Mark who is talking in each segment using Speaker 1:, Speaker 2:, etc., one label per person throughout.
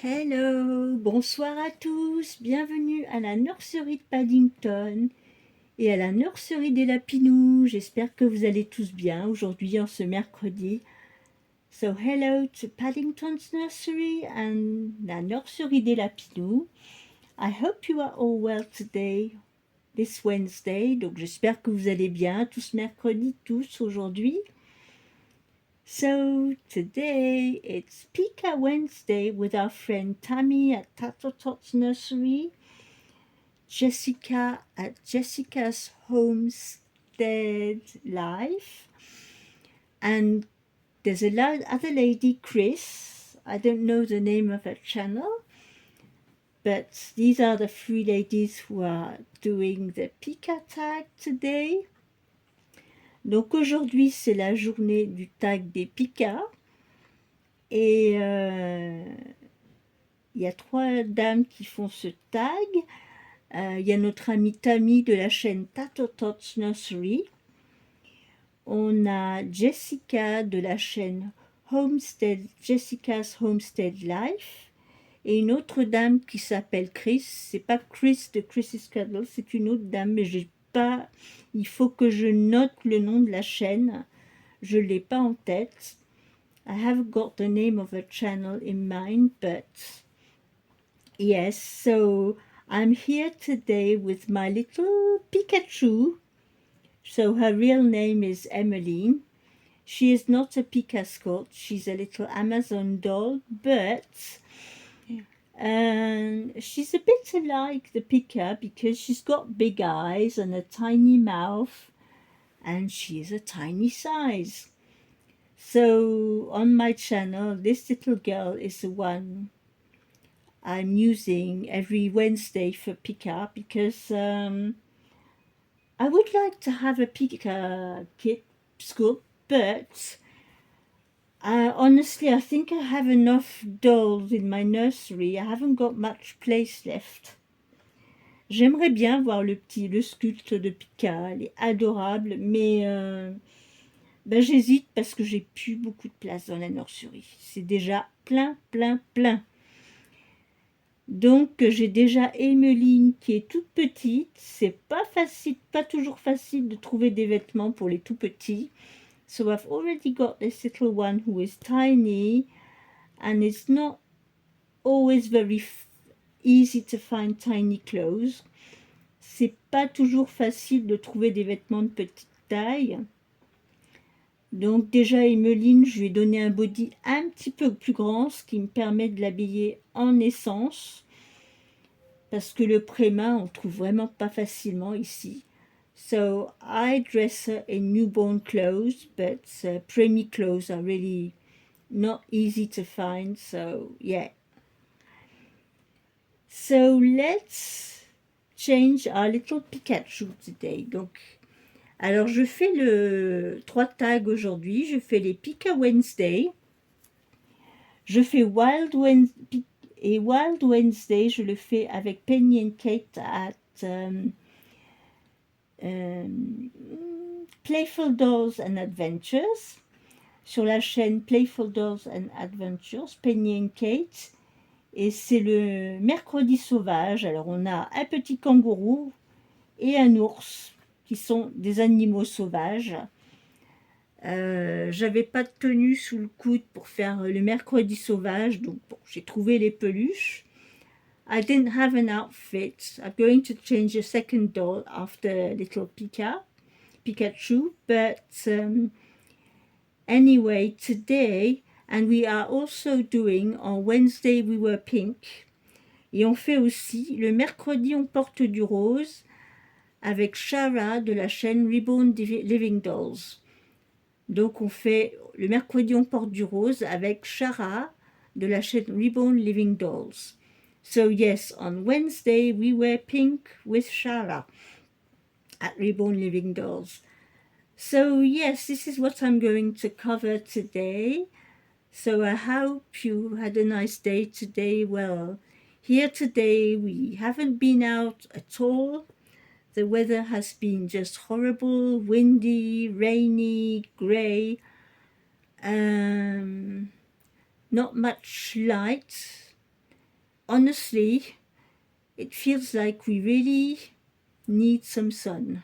Speaker 1: Hello, bonsoir à tous, bienvenue à la nurserie de Paddington et à la nurserie des Lapinous. J'espère que vous allez tous bien aujourd'hui en ce mercredi. So hello to Paddington's nursery and la nurserie des Lapinous. I hope you are all well today, this Wednesday. Donc j'espère que vous allez bien tous mercredi, tous aujourd'hui. So today it's Pika Wednesday with our friend Tammy at Tatotot's nursery, Jessica at Jessica's Homestead Life, and there's other lady, Chris. I don't know the name of her channel, but these are the three ladies who are doing the Pika tag today. Donc aujourd'hui c'est la journée du tag des Pika. Et il y a trois dames qui font ce tag. Il y a notre amie Tammy de la chaîne Tatotot's Nursery. On a Jessica de la chaîne Jessica's Homestead Life. Et une autre dame qui s'appelle Chris. C'est pas Chris de Chris's Cuddle, c'est une autre dame, mais j'ai pas. Il faut que je note le nom de la chaîne. Je l'ai pas en tête. I haven't got the name of a channel in mind, but yes, so I'm here today with my little Pikachu. So her real name is Emmeline. She is not a Pikascot, she's a little Amazon dog, but she's a bit like the Pika because she's got big eyes and a tiny mouth, and she is a tiny size. So on my channel, this little girl is the one I'm using every Wednesday for Pika because I would like to have a Pika kit school, but honestly, I think I have enough dolls in my nursery. I haven't got much place left. J'aimerais bien voir le sculpte de Pika, elle est adorable, mais j'hésite parce que j'ai plus beaucoup de place dans la nurserie. C'est déjà plein, plein, plein. Donc j'ai déjà Emmeline qui est toute petite. C'est pas facile, pas toujours facile de trouver des vêtements pour les tout petits. So I've already got this little one who is tiny, and it's not always very easy to find tiny clothes. C'est pas toujours facile de trouver des vêtements de petite taille. Donc déjà Emmeline, je lui ai donné un body un petit peu plus grand, ce qui me permet de l'habiller en essence, parce que le pré-main on trouve vraiment pas facilement ici. So I dress her in newborn clothes, but preemie clothes are really not easy to find, so yeah. So let's change our little Pikachu today. Donc alors je fais le 3 tags aujourd'hui, je fais les Pika Wednesday, je fais Wild Wednesday, je le fais avec Penny and Kate at Playful Dolls and Adventures, sur la chaîne Playful Dolls and Adventures, Penny and Kate, et c'est le mercredi sauvage. Alors on a un petit kangourou et un ours qui sont des animaux sauvages. J'avais pas de tenue sous le coude pour faire le mercredi sauvage, donc bon, j'ai trouvé les peluches. I didn't have an outfit. I'm going to change a second doll after little Pikachu, but anyway, today, and we are also doing, on Wednesday we were pink, et on fait aussi, le mercredi on porte du rose, avec Shara de la chaîne Reborn Living Dolls. Donc on fait, le mercredi on porte du rose avec Shara de la chaîne Reborn Living Dolls. So yes, on Wednesday we wear pink with Shara at Reborn Living Dolls. So yes, this is what I'm going to cover today. So I hope you had a nice day today. Well, here today we haven't been out at all. The weather has been just horrible, windy, rainy, grey. Not much light. honestly, it feels like we really need some sun.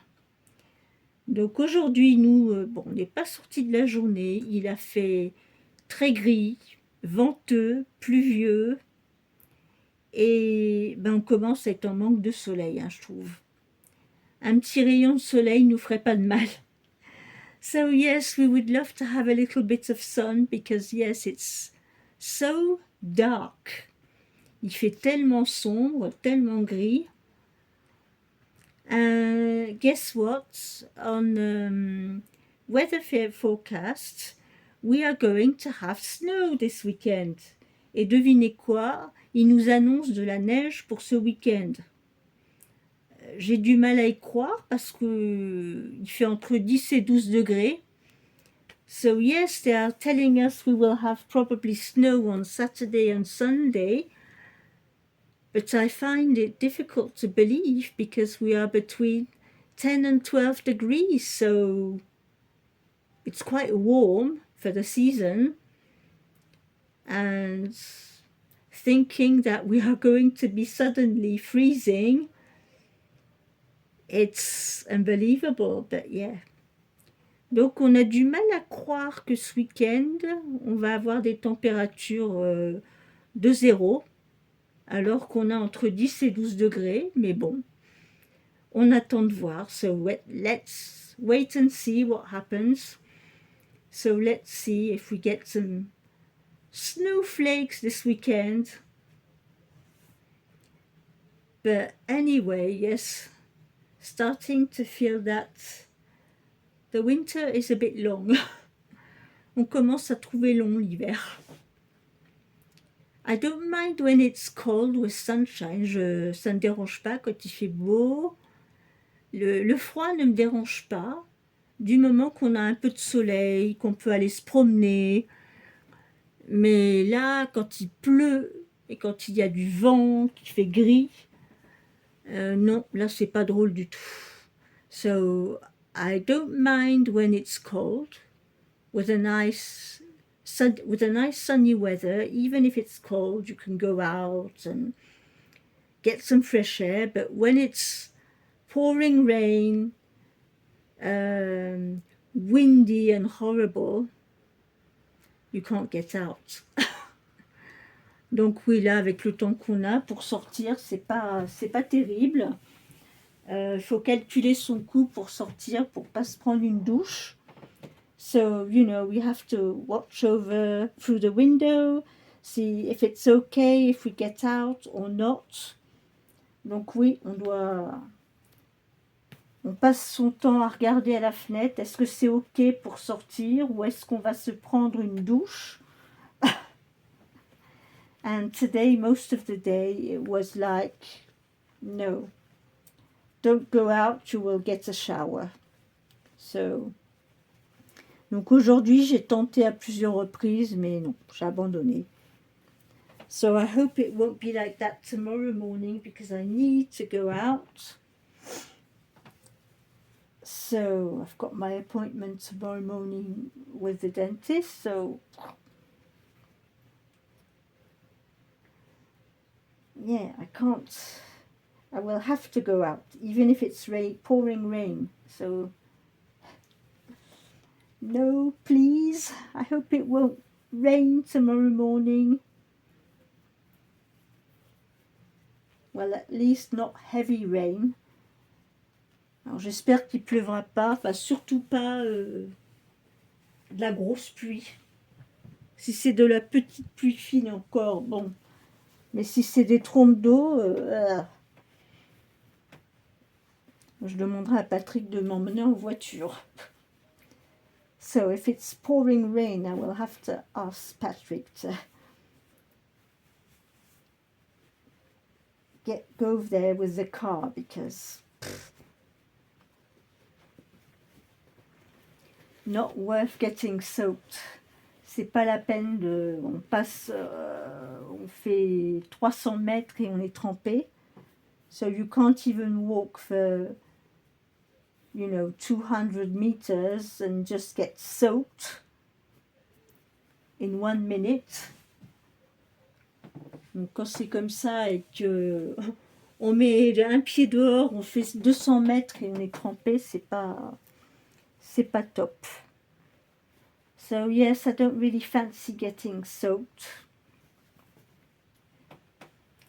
Speaker 1: Donc aujourd'hui, nous, bon, on n'est pas sortis de la journée. Il a fait très gris, venteux, pluvieux. Et ben, on commence à être en manque de soleil, hein, je trouve. Un petit rayon de soleil nous ferait pas de mal. So yes, we would love to have a little bit of sun because yes, it's so dark. Il fait tellement sombre, tellement gris. Guess what? On weather forecast, we are going to have snow this weekend. Et devinez quoi? Il nous annonce de la neige pour ce week-end. J'ai du mal à y croire parce que il fait entre 10 et 12 degrés. So yes, they are telling us we will have probably snow on Saturday and Sunday. But I find it difficult to believe because we are between 10 and 12 degrees, so it's quite warm for the season. And thinking that we are going to be suddenly freezing, it's unbelievable, but yeah. Donc on a du mal à croire que ce week-end, on va avoir des températures de 0, alors qu'on a entre 10 et 12 degrés, mais bon, on attend de voir. So let's wait and see what happens. So let's see if we get some snowflakes this weekend. But anyway, yes, starting to feel that the winter is a bit long. On commence à trouver long l'hiver. I don't mind when it's cold with sunshine. Ça ne me dérange pas quand il fait beau. Le froid ne me dérange pas. Du moment qu'on a un peu de soleil, qu'on peut aller se promener. Mais là, quand il pleut et quand il y a du vent, qu'il fait gris, non, là, c'est pas drôle du tout. So, I don't mind when it's cold, with a nice sunny weather. Even if it's cold, you can go out and get some fresh air. But when it's pouring rain, windy and horrible, you can't get out. Donc oui, là, avec le temps qu'on a pour sortir, c'est pas terrible. Faut calculer son coût pour sortir, pour pas se prendre une douche. So, you know, we have to watch over through the window, see if it's okay, if we get out or not. Donc oui, on passe son temps à regarder à la fenêtre. Est-ce que c'est ok pour sortir ou est-ce qu'on va se prendre une douche? And today, most of the day, it was like, no, don't go out, you will get a shower. So, donc aujourd'hui, j'ai tenté à plusieurs reprises, mais non, j'ai abandonné. So I hope it won't be like that tomorrow morning because I need to go out. So I've got my appointment tomorrow morning with the dentist, so yeah, I will have to go out, even if it's pouring rain. So, no, please, I hope it won't rain tomorrow morning. Well, at least not heavy rain. Alors, j'espère qu'il pleuvra pas, enfin, surtout pas de la grosse pluie. Si c'est de la petite pluie fine encore, bon. Mais si c'est des trompes d'eau, je demanderai à Patrick de m'emmener en voiture. So if it's pouring rain, I will have to ask Patrick to go there with the car because not worth getting soaked. C'est pas la peine de... On fait 300 mètres et on est trempé. So you can't even walk for, 200 meters and just get soaked in 1 minute. Donc quand c'est comme ça et que on met un pied dehors, on fait 200 mètres et on est trempé, c'est pas top. So yes, I don't really fancy getting soaked.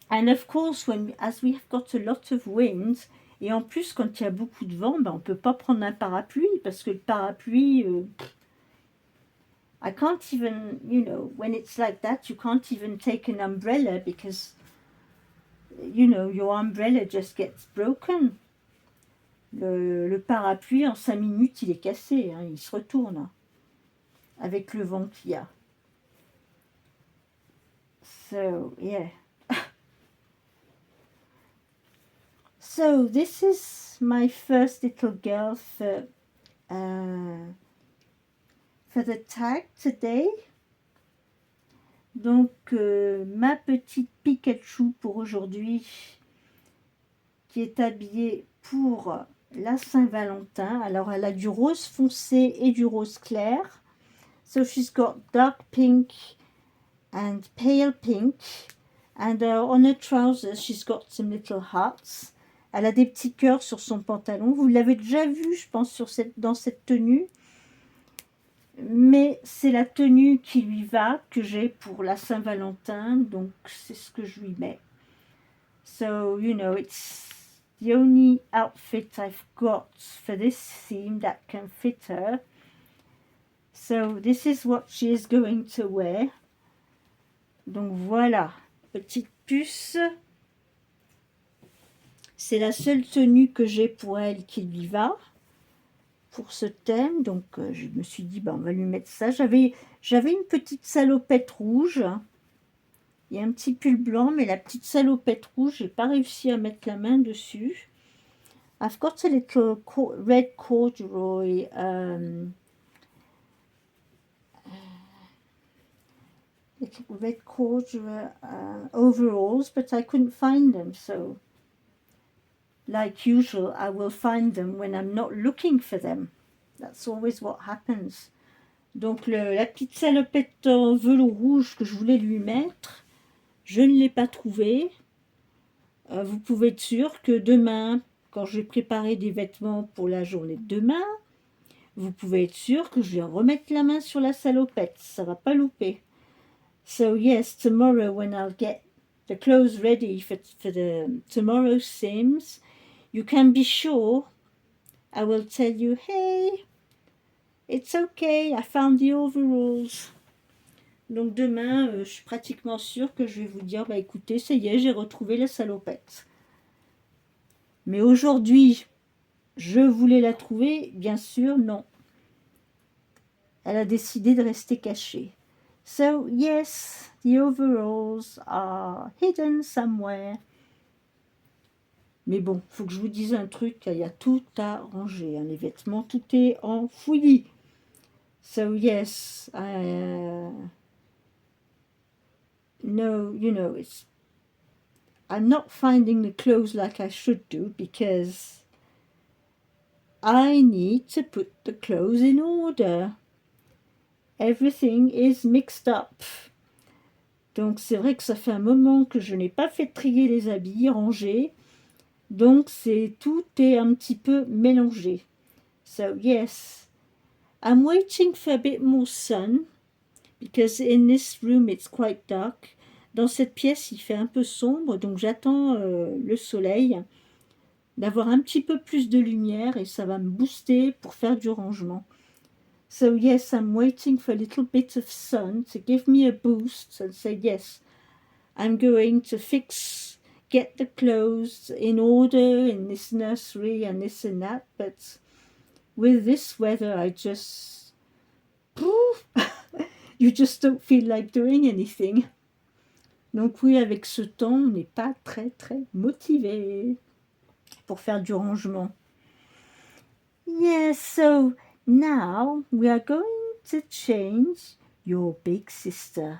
Speaker 1: And of course, as we have got a lot of wind, et en plus quand il y a beaucoup de vent, ben, on peut pas prendre un parapluie parce que le parapluie, I can't even, when it's like that, you can't even take an umbrella because, your umbrella just gets broken. Le parapluie, en 5 minutes, il est cassé, hein, il se retourne avec le vent qu'il y a. So, yeah. So, this is my first little girl for the tag today. Donc, ma petite Pikachu pour aujourd'hui, qui est habillée pour la Saint-Valentin. Alors, elle a du rose foncé et du rose clair. So, she's got dark pink and pale pink. And on her trousers, she's got some little hearts. Elle a des petits cœurs sur son pantalon. Vous l'avez déjà vu, je pense, dans cette tenue. Mais c'est la tenue qui lui va, que j'ai pour la Saint-Valentin. Donc, c'est ce que je lui mets. So, it's the only outfit I've got for this theme that can fit her. So, this is what she is going to wear. Donc, voilà. Petite puce. C'est la seule tenue que j'ai pour elle qui lui va pour ce thème. Donc je me suis dit, on va lui mettre ça. J'avais une petite salopette rouge. Il y a un petit pull blanc, mais la petite salopette rouge, j'ai pas réussi à mettre la main dessus. I've got a little red corduroy overalls, but I couldn't find them, so like usual, I will find them when I'm not looking for them. That's always what happens. Donc la petite salopette en velours rouge que je voulais lui mettre, je ne l'ai pas trouvée. Vous pouvez être sûr que demain, quand je vais préparer des vêtements pour la journée de demain, vous pouvez être sûr que je vais remettre la main sur la salopette. Ça va pas louper. So yes, tomorrow when I'll get the clothes ready for the tomorrow's Sims, you can be sure I will tell you, hey, it's okay, I found the overalls. Donc demain, je suis pratiquement sûre que je vais vous dire, écoutez, ça y est, j'ai retrouvé la salopette. Mais aujourd'hui, je voulais la trouver, bien sûr, non. Elle a décidé de rester cachée. So, yes, the overalls are hidden somewhere. Mais bon, il faut que je vous dise un truc, il y a tout à ranger, hein, les vêtements, tout est en fouillis. So, yes, no, I'm not finding the clothes like I should do because I need to put the clothes in order. Everything is mixed up. Donc c'est vrai que ça fait un moment que je n'ai pas fait trier les habits, ranger. Donc tout est un petit peu mélangé. So yes, I'm waiting for a bit more sun because in this room it's quite dark. Dans cette pièce, il fait un peu sombre, donc j'attends le soleil, d'avoir un petit peu plus de lumière et ça va me booster pour faire du rangement. So yes, I'm waiting for a little bit of sun to give me a boost and say yes, I'm going to get the clothes in order in this nursery and this and that, but with this weather I just you just don't feel like doing anything. Donc oui, avec ce temps, on n'est pas très très motivé pour faire du rangement. Yes, so now we are going to change your big sister.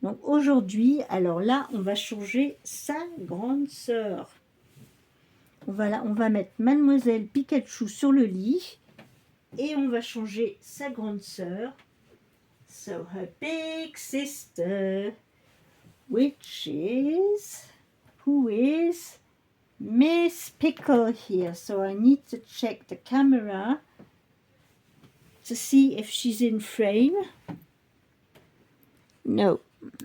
Speaker 1: Donc aujourd'hui, alors là, on va changer sa grande sœur. On va mettre Mademoiselle Pikachu sur le lit et on va changer sa grande sœur. So her big sister. which is, who is Miss Pickle here. So I need to check the camera to see if she's in frame. No,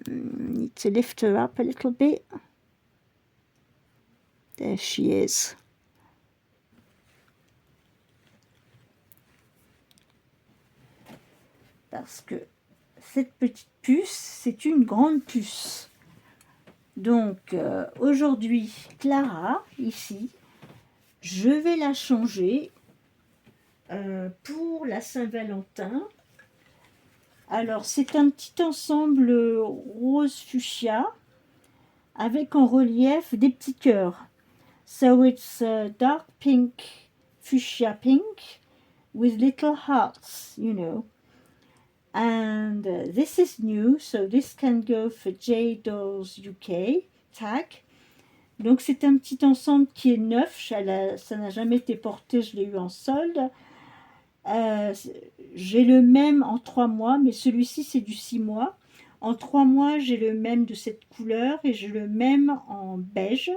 Speaker 1: need to lift her up a little bit. There she is. Parce que cette petite puce, c'est une grande puce. Donc aujourd'hui, Clara, ici, je vais la changer pour la Saint-Valentin. Alors c'est un petit ensemble rose fuchsia avec en relief des petits cœurs. So it's dark pink, fuchsia pink with little hearts, you know. And this is new, so this can go for J Dolls UK tag. Donc c'est un petit ensemble qui est neuf, ça n'a jamais été porté, je l'ai eu en solde. J'ai le même en 3 mois, mais celui-ci c'est du 6 mois. En 3 mois, j'ai le même de cette couleur et j'ai le même en beige.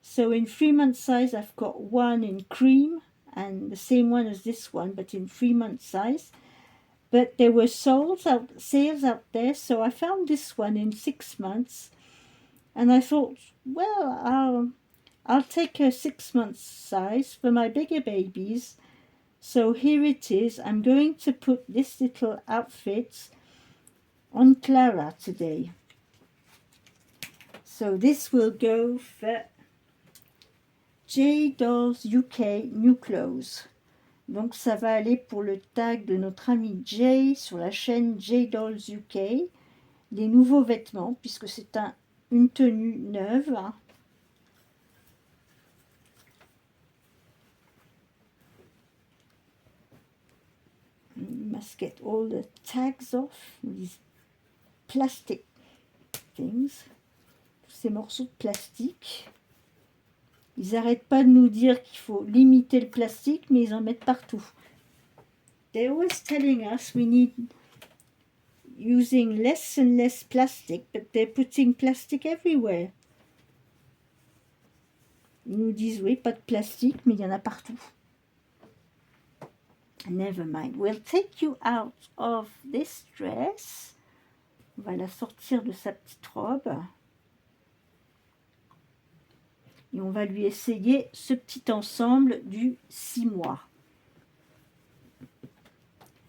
Speaker 1: So in 3 month size, I've got one in cream and the same one as this one, but in 3 month size. But there were sales out there, so I found this one in 6 months. And I thought, well, I'll take a 6 month size for my bigger babies. So here it is. I'm going to put this little outfit on Clara today. So this will go for J Dolls UK New Clothes. Donc ça va aller pour le tag de notre ami Jay sur la chaîne J Dolls UK. Les nouveaux vêtements, puisque c'est une tenue neuve. You must get all the tags off, these plastic things, ces morceaux de plastique. Ils n'arrêtent pas de nous dire qu'il faut limiter le plastique, mais ils en mettent partout. They're always telling us we need using less and less plastic, but they're putting plastic everywhere. Ils nous disent oui, pas de plastique, mais il y en a partout. Never mind. We'll take you out of this dress. On va la sortir de sa petite robe. Et on va lui essayer ce petit ensemble du 6 mois.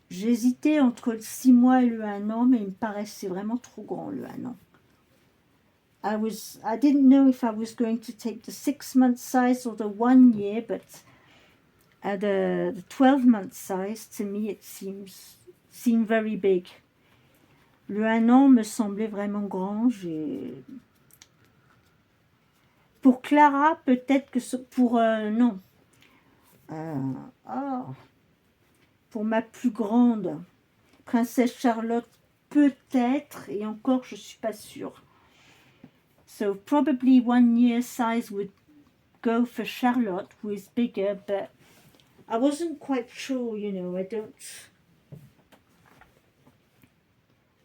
Speaker 1: J'hésitais entre le 6 mois et le 1 an, mais il me paraissait vraiment trop grand le 1 an. I didn't know if I was going to take the 6 month size or the 1 year, but the 12 month size, to me it seemed very big. Le 1 an me semblait vraiment grand. Pour Clara, peut-être que pour non. Pour ma plus grande, Princesse Charlotte, peut-être, et encore je suis pas sûre. So probably 1 year size would go for Charlotte, who is bigger, but I wasn't quite sure, you know.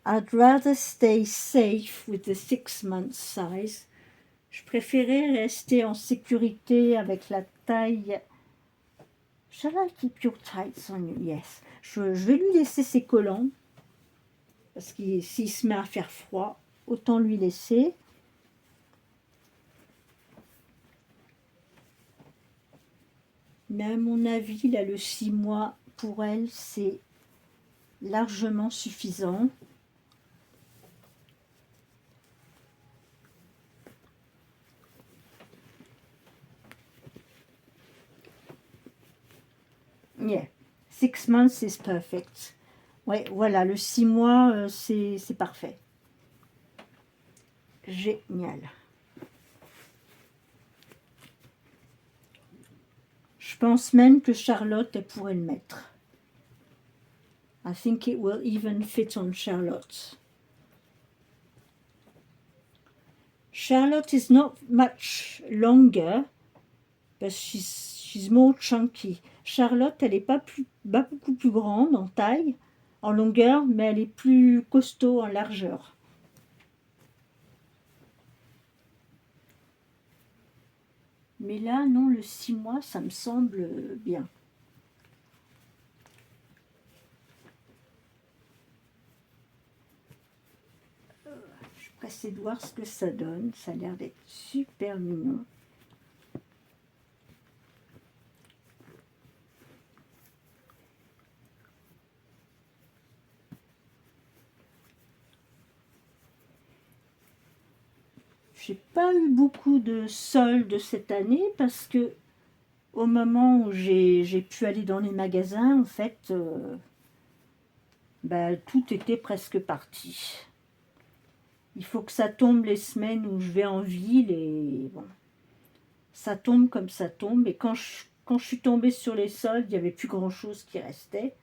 Speaker 1: I'd rather stay safe with the 6 month size. Je préférais rester en sécurité avec la taille. Shall I keep your tights on you? Yes. Je vais lui laisser ses collants. Parce que s'il se met à faire froid, autant lui laisser. Mais à mon avis, là, le 6 mois, pour elle, c'est largement suffisant. Yeah, 6 months is perfect. Ouais, voilà, le 6 mois, c'est parfait. Génial. Je pense même que Charlotte, elle pourrait le mettre. I think it will even fit on Charlotte. Charlotte is not much longer, but she's more chunky. Charlotte, elle n'est pas beaucoup plus grande en taille, en longueur, mais elle est plus costaud en largeur. Mais là, non, le 6 mois, ça me semble bien. Je suis pressée de voir ce que ça donne. Ça a l'air d'être super mignon. J'ai pas eu beaucoup de soldes cette année parce que au moment où j'ai pu aller dans les magasins, en fait, tout était presque parti. Il faut que ça tombe les semaines où je vais en ville et bon, ça tombe comme ça tombe. Et quand je suis tombée sur les soldes, il n'y avait plus grand-chose qui restait.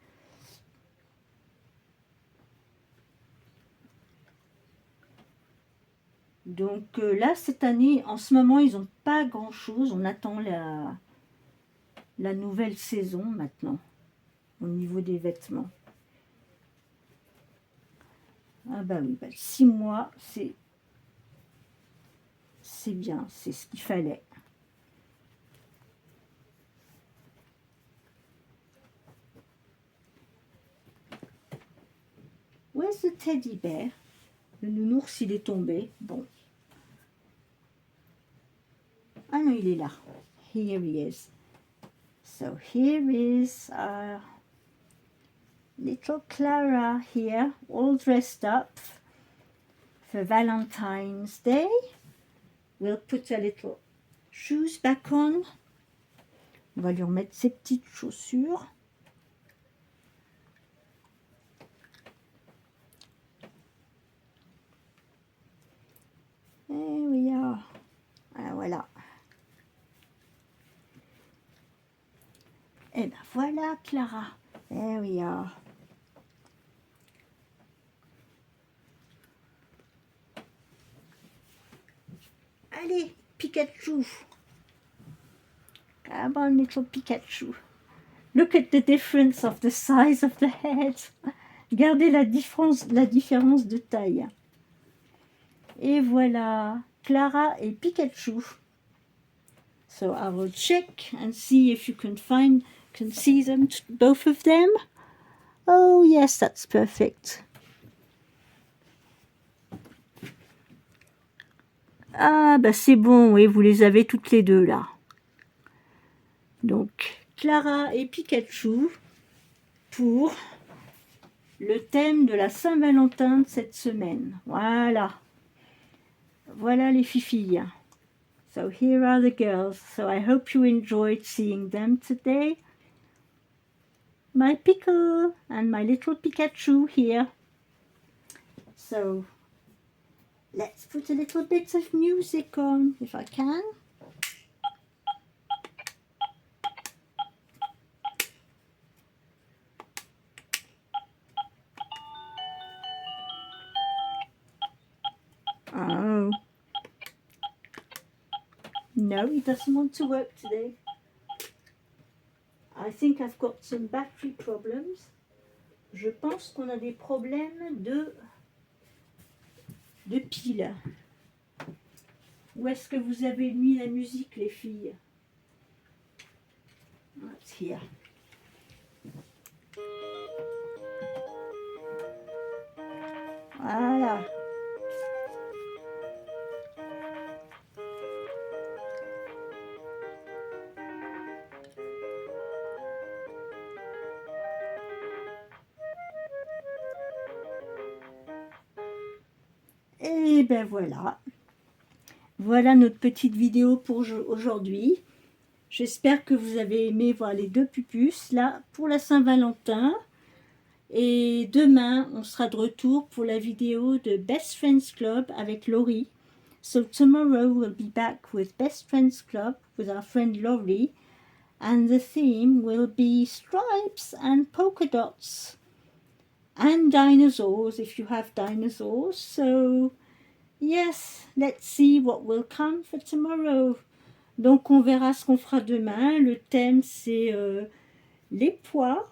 Speaker 1: Donc là, cette année, en ce moment, ils n'ont pas grand-chose. On attend la nouvelle saison maintenant, au niveau des vêtements. Ah bah oui, 6 mois, c'est bien, c'est ce qu'il fallait. Where's the teddy bear? Le nounours, il est tombé. Bon. Ah non, il est là. Here he is. So here is our little Clara here, all dressed up for Valentine's Day. We'll put her little shoes back on. On va lui remettre ses petites chaussures. There we are. Ah, voilà. Et ben voilà, Clara. There we are. Allez, Pikachu. Come on, little Pikachu. Look at the difference of the size of the head. Regardez la différence de taille. Et voilà, Clara et Pikachu. So I will check and see if you can see them, both of them. Oh yes, that's perfect. Ah bah c'est bon, oui, vous les avez toutes les deux là. Donc Clara et Pikachu pour le thème de la Saint-Valentin de cette semaine. Voilà. Voilà les fifilles. So here are the girls. So I hope you enjoyed seeing them today. My Pickle and my little Pikachu here. So let's put a little bit of music on, if I can. Oh. No, he doesn't want to work today. I think I've got some battery problems. Je pense qu'on a des problèmes de piles. Où est-ce que vous avez mis la musique, les filles? It's here. Voilà. Et ben voilà. Voilà notre petite vidéo pour aujourd'hui. J'espère que vous avez aimé voir les deux pupus là pour la Saint-Valentin. Et demain, on sera de retour pour la vidéo de Best Friends Club avec Laurie. So tomorrow we'll be back with Best Friends Club with our friend Laurie. And the theme will be stripes and polka dots. And dinosaurs if you have dinosaurs. So yes, let's see what will come for tomorrow. Donc on verra ce qu'on fera demain. Le thème c'est les pois,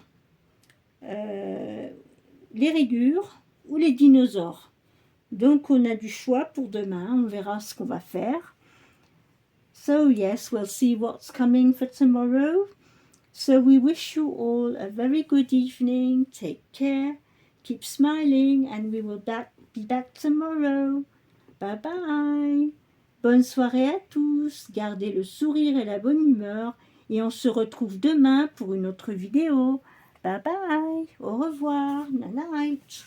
Speaker 1: les rayures ou les dinosaures. Donc on a du choix pour demain, on verra ce qu'on va faire. So yes, we'll see what's coming for tomorrow. So we wish you all a very good evening. Take care, keep smiling, and we will be back tomorrow. Bye bye. Bonne soirée à tous. Gardez le sourire et la bonne humeur. Et on se retrouve demain pour une autre vidéo. Bye bye. Au revoir. Night night.